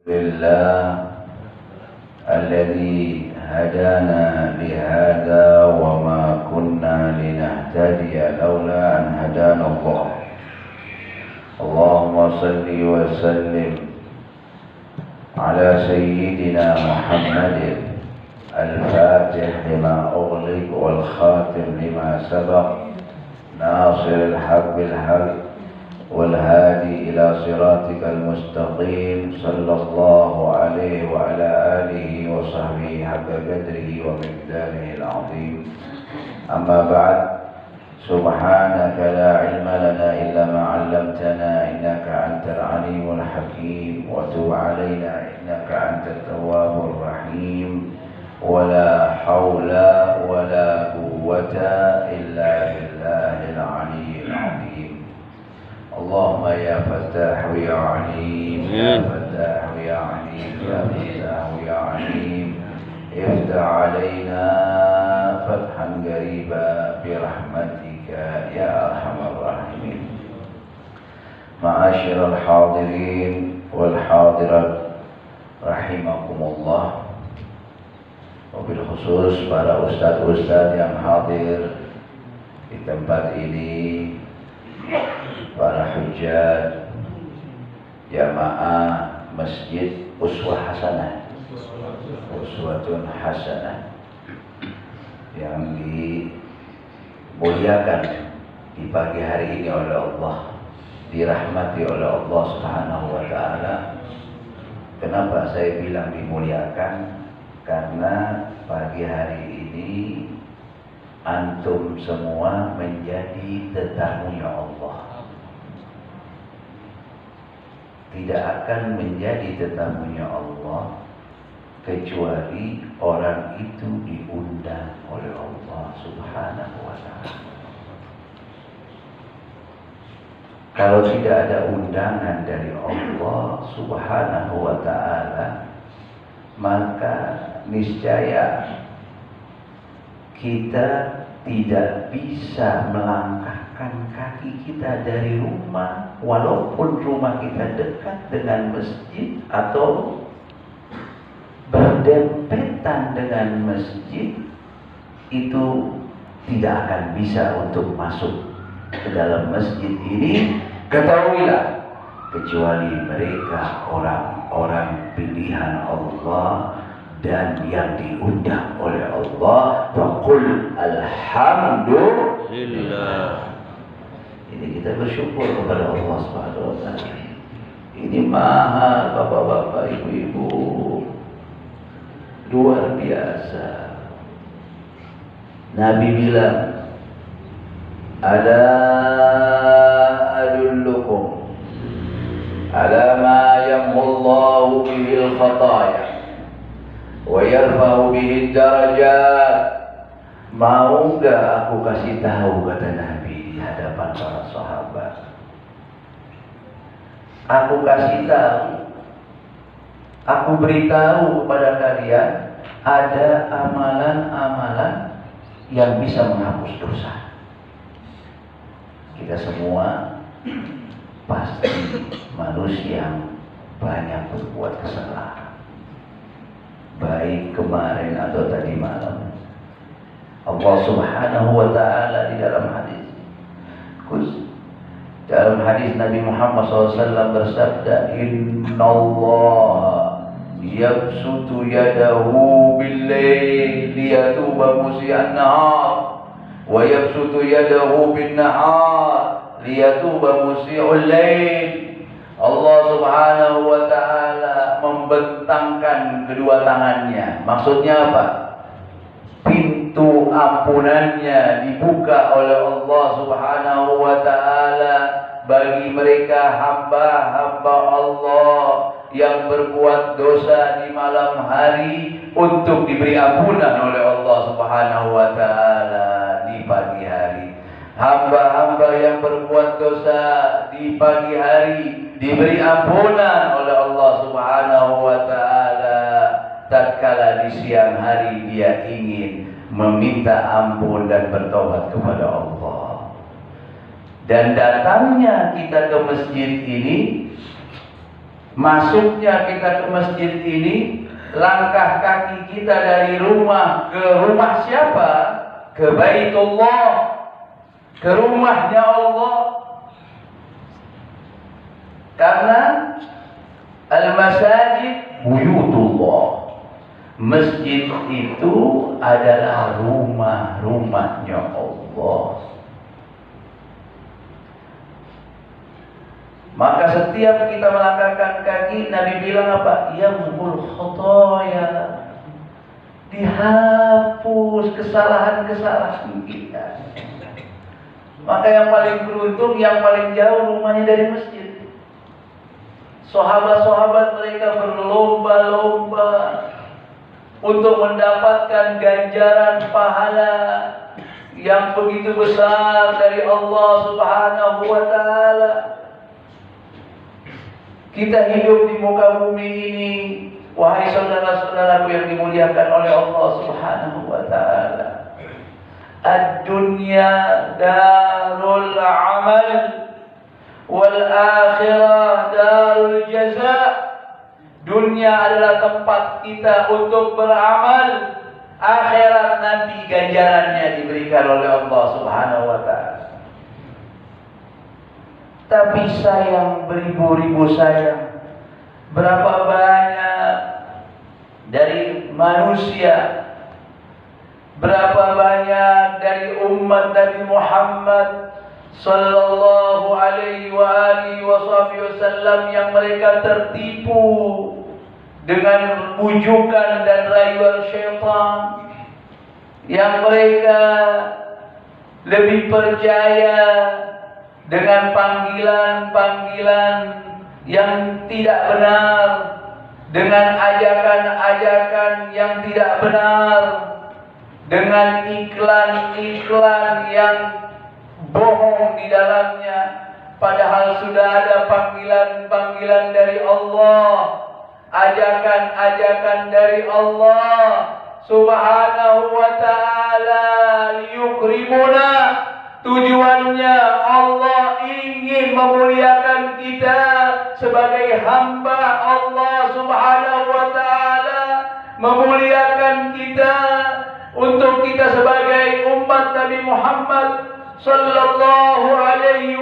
لله الذي هدانا لهذا وما كنا لنهتدي لولا أن هدانا الله. اللهم صل وسلم على سيدنا محمد الفاتح لما أغلق والخاتم لما سبق ناصر الحق بالحق والهادي إلى صراطك المستقيم صلى الله عليه وعلى آله وصحبه حق قدره ومقداره العظيم. أما بعد، سبحانك لا علم لنا إلا ما علمتنا إنك أنت العليم الحكيم وتب علينا إنك أنت التواب الرحيم ولا حول ولا قوة إلا بالله العلي العظيم. اللهم يا فتاح يا عليم يا فتاح يا عليم يا فتاح يا عليم افتح علينا فتحا قريبا برحمتك يا أرحم الراحمين. معاشر الحاضرين والحاضرات رحمكم الله, wabil khusus para ustadz-ustadz yang hadir di tempat ini, para hujjat jamaah masjid uswatun hasanah yang dimuliakan di pagi hari ini oleh Allah, dirahmati oleh Allah Subhanahu wa ta'ala. Kenapa saya bilang dimuliakan? Karena pagi hari ini antum semua menjadi tetamunya Allah. Tidak akan menjadi tetamunya Allah kecuali orang itu diundang oleh Allah Subhanahu wa ta'ala. Kalau tidak ada undangan dari Allah Subhanahu wa ta'ala, maka niscaya kita tidak bisa melangkahkan kaki kita dari rumah, walaupun rumah kita dekat dengan masjid atau berdempetan dengan masjid, itu tidak akan bisa untuk masuk ke dalam masjid ini. Ketahuilah, kecuali mereka orang-orang pilihan Allah dan yang diundang oleh Allah. Faqul alhamdulillah. Ini kita bersyukur kepada Allah Subhanahu wa ta'ala. Ini mahal bapak-bapak, ibu-ibu, luar biasa. Nabi bilang, ala adullukum ala ma yamhullahu bihil khataya wa yarfa'u bihi darajat. Mau enggak aku kasih tahu, kata Nabi di hadapan para sahabat. Aku kasih tahu, aku beritahu kepada kalian, ada amalan-amalan yang bisa menghapus dosa. Kita semua pasti manusia yang banyak berbuat kesalahan, baik kemarin atau tadi malam. Allah Subhanahu wa ta'ala di dalam hadis Nabi Muhammad SAW bersabda, innallaha yabsutu yadahu bil-lail liyatuba musi'an nahar wa yabsutu yadahu bin-nahar liyatuba musi'ul lail. Allah Subhanahu wa ta'ala membentangkan kedua tangannya. Maksudnya apa? Pintu ampunannya dibuka oleh Allah Subhanahu wa ta'ala bagi mereka hamba-hamba Allah yang berbuat dosa di malam hari, untuk diberi ampunan oleh Allah Subhanahu wa ta'ala di pagi hari. Hamba-hamba yang berbuat dosa di pagi hari diberi ampunan oleh Allah Subhanahu wa ta'ala tatkala di siang hari dia ingin meminta ampun dan bertobat kepada Allah. Dan datangnya kita ke masjid ini Masuknya kita ke masjid ini, langkah kaki kita dari rumah ke rumah siapa? Ke Baitullah, ke rumahnya Allah. Karena al-masajid buyutullah. Masjid itu adalah rumah-rumahnya Allah. Maka setiap kita melangkahkan kaki, Nabi bilang apa? Yamhul khotoya, dihapus kesalahan-kesalahan kita. Maka yang paling beruntung, yang paling jauh rumahnya dari masjid. Sahabat-sahabat mereka berlomba-lomba untuk mendapatkan ganjaran pahala yang begitu besar dari Allah Subhanahu wa Ta'ala. Kita hidup di muka bumi ini, wahai saudara-saudaraku yang dimuliakan oleh Allah Subhanahu wa Ta'ala. Ad-dunya darul amal wal akhirah darul jaza. Dunia adalah tempat kita untuk beramal, akhirat nanti ganjarannya diberikan oleh Allah Subhanahu wa Ta'ala. Tapi sayang, beribu-ribu sayang, berapa banyak dari manusia, berapa banyak dari umat Nabi Muhammad sallallahu alaihi wasallam yang mereka tertipu dengan bujukan dan rayuan syaitan, yang mereka lebih percaya dengan panggilan-panggilan yang tidak benar, dengan ajakan-ajakan yang tidak benar, dengan iklan-iklan yang bohong di dalamnya. Padahal sudah ada panggilan-panggilan dari Allah, ajakan-ajakan dari Allah Subhanahu wa Ta'ala liyukrimuna. Tujuannya Allah ingin memuliakan kita sebagai hamba Allah Subhanahu wa Ta'ala, memuliakan kita untuk kita sebagai umat Nabi Muhammad sallallahu alaihi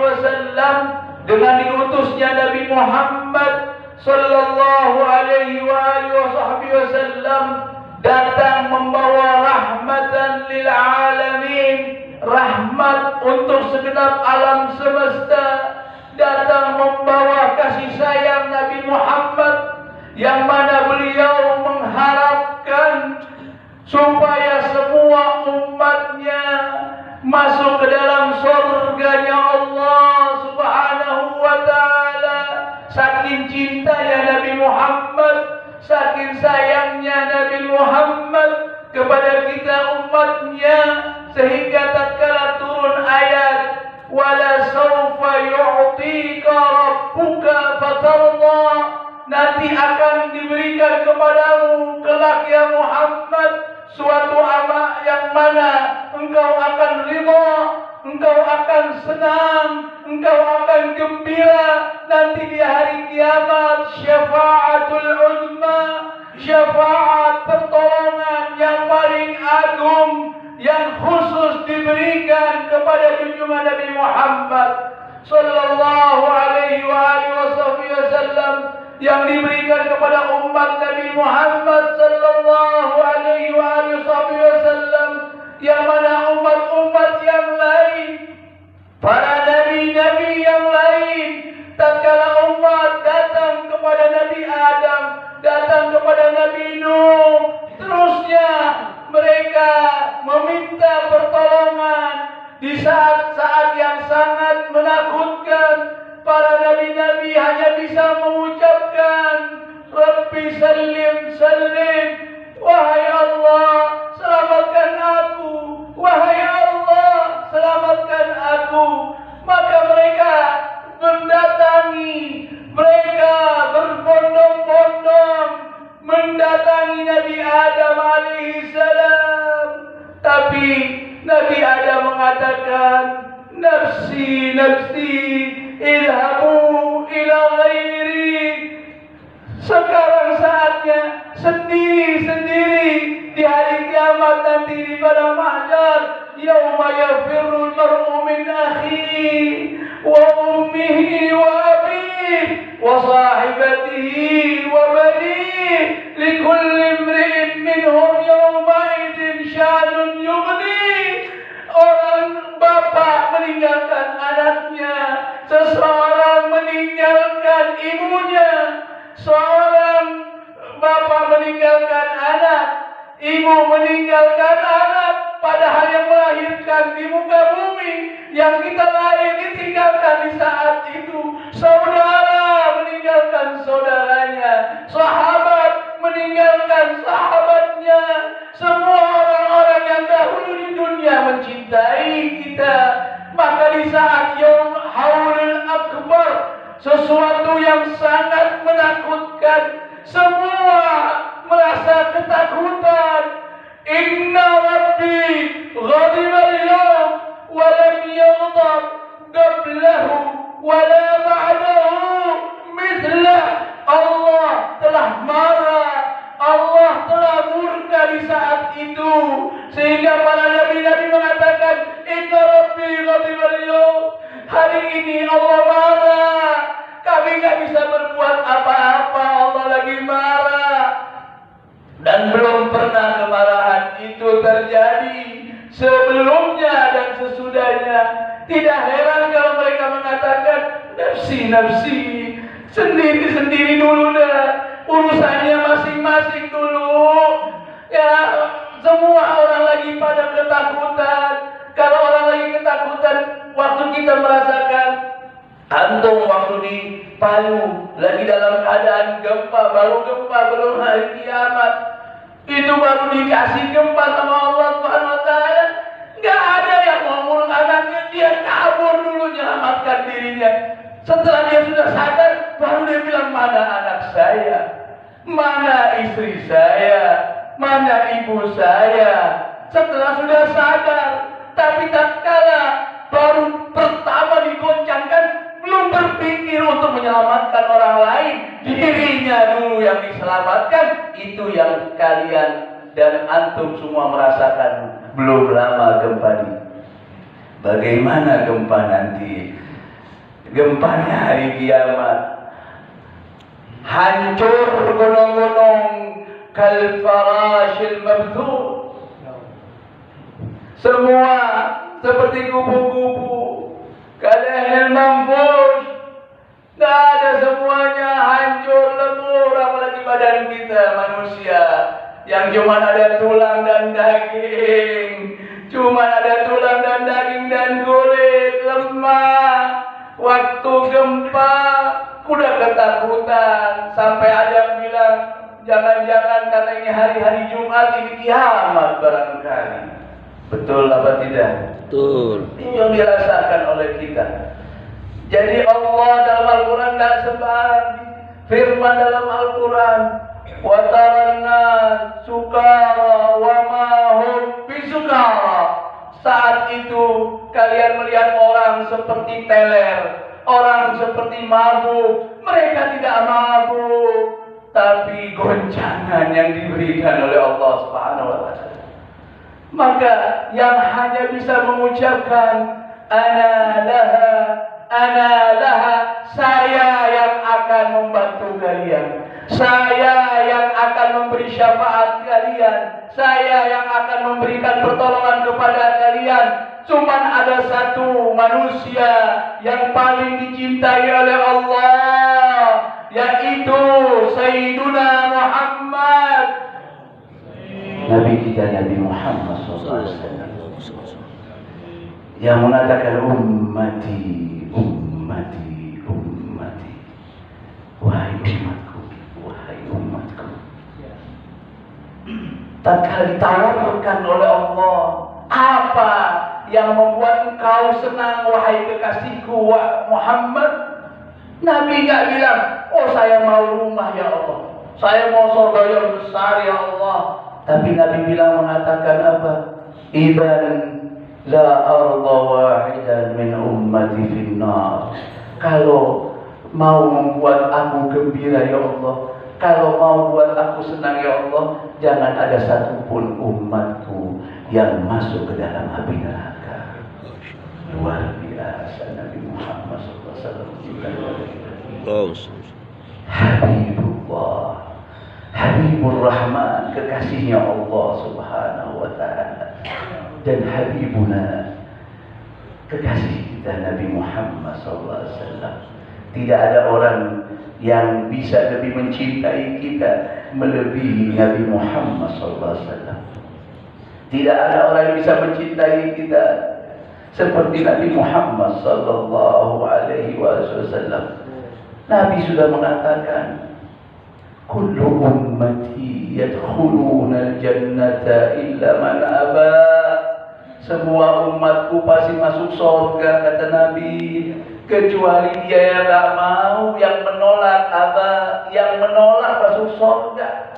wasallam, dengan diutusnya Nabi Muhammad sallallahu alaihi wasallam datang membawa rahmatan lil alamin, rahmat untuk segenap alam semesta, datang membawa kasih sayang Nabi Muhammad, yang mana beliau mengharapkan supaya semua umatnya masuk ke dalam surganya Allah Subhanahu wa Ta'ala. Saking cintanya Nabi Muhammad, saking sayangnya Nabi Muhammad kepada kita umatnya, sehingga tatkala turun ayat wala sawfa yu'tika rabbuka fatarda, nanti akan diberikan kepadamu kelak ya Muhammad suatu amal yang mana engkau akan ridha, engkau akan senang, engkau akan gembira nanti di hari kiamat. Syafa'atul uzma, syafaat pertolongan yang paling agung yang khusus diberikan kepada junjungan Nabi Muhammad sallallahu alaihi wasallam, yang diberikan kepada umat Nabi Muhammad sallallahu alaihi wasallam, yang mana umat-umat yang lain, para nabi-nabi yang lain, tatkala umat datang kepada Nabi Adam, datang kepada Nabi Nuh, terusnya mereka meminta pertolongan di saat-saat yang sangat menakutkan. Para nabi-nabi hanya bisa mengucapkan Rabbi salim salim, wahai Allah selamatkan aku, wahai Allah selamatkan aku. Maka mereka mendatangi, mereka berbondong-bondong mendatangi Nabi Adam alaihi salam. Tapi Nabi Adam mengatakan, nafsi nafsi, idhabu ila ghairi. Sekarang saatnya sendiri-sendiri di hari kiamat nanti di padang mahsyar. Yauma yafirrul mar'u min akhihi wa ummihi wa abihi wa sahibatihi wa banihi likulli imri'in minhum yawma idzin sya'nun yughni. Orang bapak meninggalkan anaknya, seseorang meninggalkan ibunya, seorang bapak meninggalkan anak, ibu meninggalkan anak, padahal yang melahirkan di muka bumi, yang kita lahir ditinggalkan di saat itu. Saudara meninggalkan saudaranya, sahabat meninggalkan sahabatnya. Semua orang-orang yang dahulu di dunia mencintai kita. Maka di saat Yaum Haulul Akbar, sesuatu yang sangat menakutkan, semua merasa ketakutan. Inna Rabbi ghadiba al-yawm wa lam yaghdab qablahu wa la ba'dahu mithlah. Allah telah marah, Allah telah murka di saat itu, sehingga para nabi-nabi mengatakan Inna Rabbi ghadiba al-yawm. Hari ini Allah marah, kami gak bisa berbuat apa-apa, Allah lagi marah. Dan belum pernah kemarahan itu terjadi sebelumnya dan sesudahnya. Tidak heran kalau mereka mengatakan nafsi, sendiri-sendiri dulu dah, urusannya masing-masing dulu. Ya, semua orang lagi pada ketakutan. Kalau orang lagi ketakutan, waktu kita merasakan antum waktu di Palu lagi dalam keadaan gempa, baru gempa, belum hari kiamat, itu baru dikasih gempa sama Allah Subhanahu wa taala. Enggak ada yang mau ngurus anaknya, dia kabur dulu menyelamatkan dirinya. Setelah dia sudah sadar, baru dia bilang, mana anak saya, mana istri saya, mana ibu saya. Setelah sudah sadar, tapi tatkala baru pertama digoncangkan, belum berpikir untuk menyelamatkan orang lain, dirinya dulu yang diselamatkan. Itu yang kalian dan antum semua merasakan belum lama gempa ini. Bagaimana gempa nanti? Gempanya hari kiamat, hancur gunung-gunung kal farashil mabthur, semua seperti kubu-kubu. Kalahin mampus, tak ada, semuanya hancur lebur. Apalagi badan kita manusia yang cuma ada tulang dan daging, cuma ada tulang dan daging dan kulit, lemah. Waktu gempa udah ketakutan, sampai ada yang bilang jangan-jangan karena ini hari-hari Jumat ini kiamat barangkali. Betul apa tidak? Betul. Ini yang dirasakan oleh kita. Jadi Allah dalam Al-Quran tidak sembarang firman dalam Al-Quran, wa taranna sukara wa ma hum bisukara. Saat itu kalian melihat orang seperti teler, orang seperti mabuk. Mereka tidak mabuk, tapi goncangan yang diberikan oleh Allah Subhanahu wa taala. Maka yang hanya bisa mengucapkan ana laha, saya yang akan membantu kalian, saya yang akan memberi syafaat kalian, saya yang akan memberikan pertolongan kepada kalian. Cuman ada satu manusia yang paling dicintai oleh Allah, yaitu Sayyiduna Muhammad, Nabi kita, Nabi Muhammad SAW, yang mengatakan ummati, wahai umatku, wahai umatku. Tatkala ditawarkan oleh Allah, apa yang membuat engkau senang wahai kekasihku Muhammad? Nabi gak bilang, oh saya mau rumah ya Allah, saya mau surga yang besar ya Allah. Tapi Nabi bilang, mengatakan apa? Idzan la arda wahidan min ummati finnar. Kalau mau membuat aku gembira ya Allah. Kalau mau buat aku senang ya Allah, jangan ada satupun umatku yang masuk ke dalam api neraka. Luar biasa Nabi Muhammad SAW. Habibullah, Habibur Rahman, kekasihnya Allah Subhanahu wa Ta'ala. Dan Habibuna, kekasih kita Nabi Muhammad SAW. Tidak ada orang yang bisa lebih mencintai kita melebihi Nabi Muhammad SAW. Tidak ada orang yang bisa mencintai kita seperti Nabi Muhammad sallallahu alaihi wasallam. Nabi sudah mengatakan, kullu ummati yadkhuluna al-jannata illa man aba. Semua umatku pasti masuk surga, kata Nabi, kecuali dia yang tak mau, yang menolak aba, yang menolak masuk surga.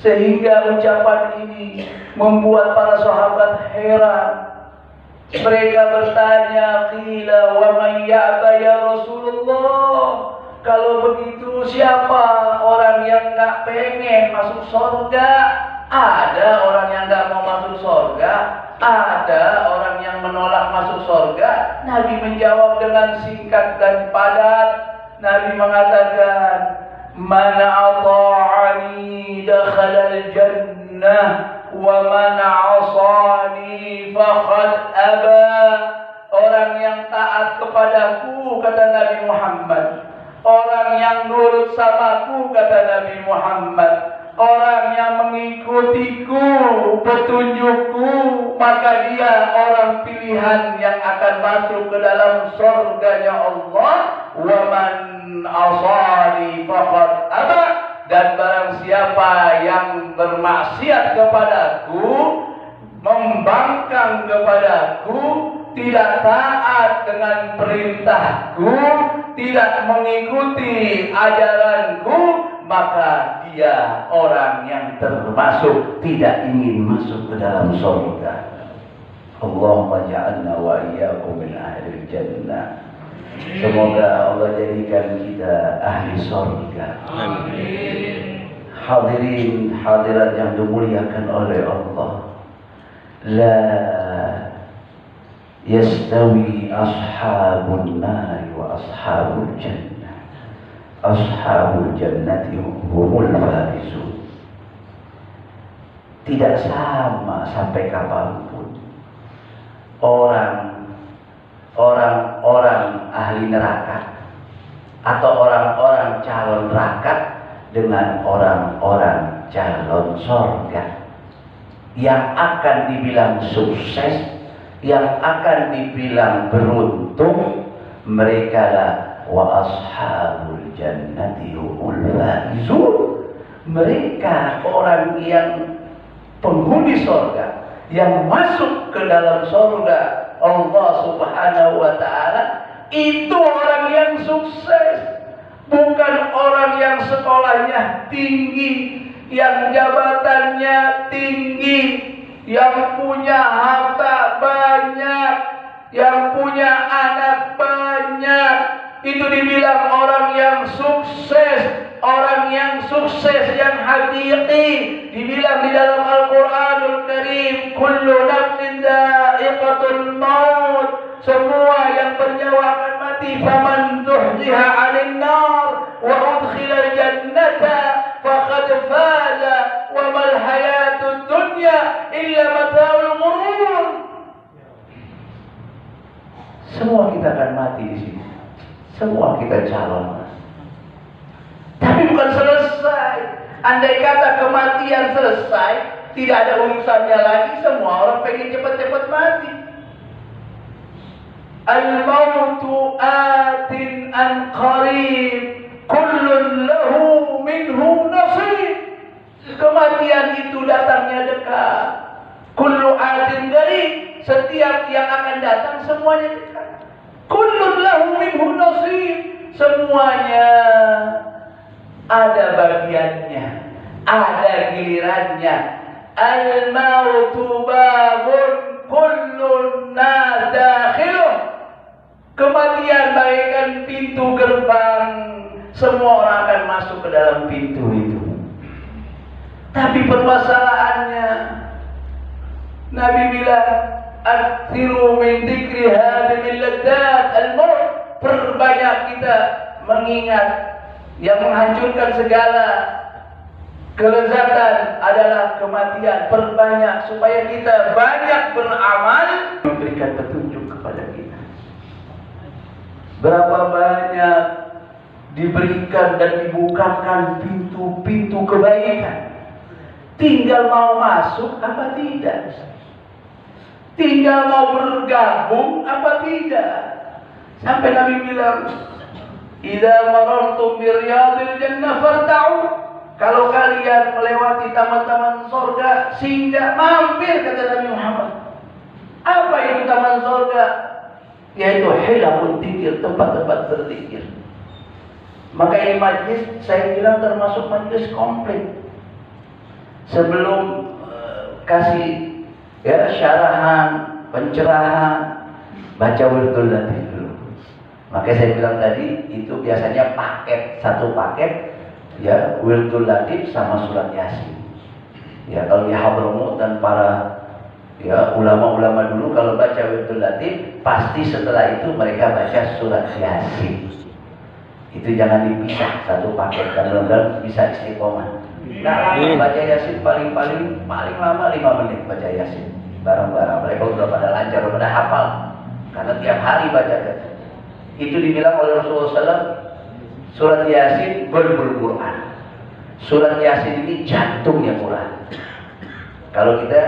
Sehingga ucapan ini membuat para sahabat heran. Mereka bertanya, qila wa man ya'ba ya Rasulullah. Kalau begitu siapa orang yang nggak pengen masuk surga? Ada orang yang nggak mau masuk surga, ada orang yang menolak masuk surga. Nabi menjawab dengan singkat dan padat. Nabi mengatakan, man ata'ani dakhala al-jannah wa man 'asani faqad aba. Orang yang taat kepadaku, kata Nabi Muhammad, orang yang nurut samaku, kata Nabi Muhammad, orang yang mengikutiku, petunjukku, maka dia orang pilihan yang akan masuk ke dalam surganya Allah. Wa man asani faqad aba. Dan barang siapa yang bermaksiat kepadaku, membangkang kepadaku, tidak taat dengan perintahku, tidak mengikuti ajaranku, maka dia orang yang termasuk tidak ingin masuk ke dalam surga. Allahumma ja'alna wa iyyakum min ahli jannah. Semoga Allah jadikan kita ahli surga. Amin. Hadirin hadirat yang dimuliakan oleh Allah, la yastawi ashabun nari wa ashabul jannah. Ashabul jannati humul faizun. Tidak sama sampai kapanpun orang-orang ahli neraka atau orang-orang calon neraka dengan orang-orang calon surga. Yang akan dibilang sukses, yang akan dibilang beruntung, mereka lah wa ashabul jannati humul faizun. Mereka orang yang penghuni surga, yang masuk ke dalam surga Allah Subhanahu wa Ta'ala, itu orang yang sukses. Bukan orang yang sekolahnya tinggi, yang jabatannya tinggi, yang punya harta banyak, yang punya anak banyak. Itu dibilang orang yang sukses. Orang yang sukses yang hakiki dibilang di dalam Al-Quranul Karim, kullu nafsin dha'iqatul maut. Semua yang bernyawa akan mati. Faman zuhziha 'anil nar wa udkhilal jannata faqad faza wa mal hayatud dunya illa mata'ul ghurur. Semua kita akan mati di sini. Semua kita calon. Tapi bukan selesai. Andai kata kematian selesai, tidak ada urusannya lagi, semua orang pengen cepat-cepat mati. Al-mautu atin an qarib, kullun lahu minhu nasib. Kematian itu datangnya dekat. Kullu atin qarib, setiap yang akan datang semuanya dekat. Kullun lahu minhu nasib, semuanya ada bagiannya, ada gilirannya. Al-mautu babun kullun nas dakhiluh. Kematian bagaikan pintu gerbang semua orang akan masuk ke dalam pintu itu. Tapi permasalahannya, Nabi bilang, "Aktsiru min dzikri hadhil ladzat al-maut." Perbanyak kita mengingat yang menghancurkan segala kelezatan adalah kematian. Perbanyak supaya kita banyak beramal, memberikan petunjuk kepada kita. Berapa banyak diberikan dan dibukakan pintu-pintu kebaikan. Tinggal mau masuk apa tidak? Tinggal mau bergabung apa tidak? Sampai Nabi bilang, "Idza marartum bi riyadil jannah farta'u." Kalau kalian melewati taman-taman surga, singgah, mampir, kata Nabi Muhammad. Apa itu taman surga? Yaitu hilaqul dzikir, tempat-tempat berzikir. Maka ini majlis, saya bilang termasuk majlis komplit. Sebelum kasih syarahan, pencerahan, baca wirdul latif dulu. Makanya saya bilang tadi, itu biasanya paket, satu paket, ya, wirdul latif sama surat Yasin. Ya, kalau di Hadramaut dan para ulama-ulama dulu kalau baca wirdul latif, pasti setelah itu mereka baca surat Yasin. Itu jangan dipisah, satu paket, dan mudah-mudahan bisa istiqomah. Nah, baca Yasin paling lama 5 menit baca Yasin. Barang-barang mereka udah pada lancar, udah pada hafal. Karena tiap hari baca. Itu dibilang oleh Rasulullah SAW, surat Yasin qalbul Quran. Surat Yasin ini jantungnya Quran. Kalau kita,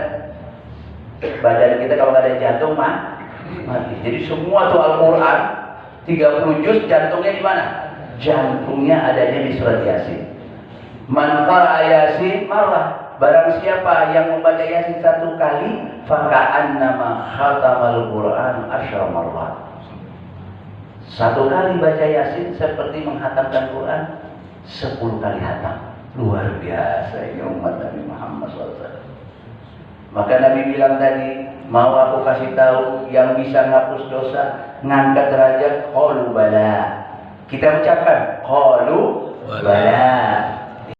badan kita kalau nggak ada jantung mati. Jadi semua tuh Al-Quran 30 juz, jantungnya di mana? Jantungnya adanya di surat Yasin. Man qara'a Yasin marrah, barang siapa yang membaca Yasin 1 kali, faka'annama khatamal Qur'an 10 marrat. 1 kali baca Yasin seperti menghatamkan Quran 10 kali hatam. Luar biasa ini umat Nabi Muhammad SAW. Maka Nabi bilang tadi, mau aku kasih tahu yang bisa ngapus dosa, ngangkat derajat, qalu bala. Kita ucapkan qalu bala.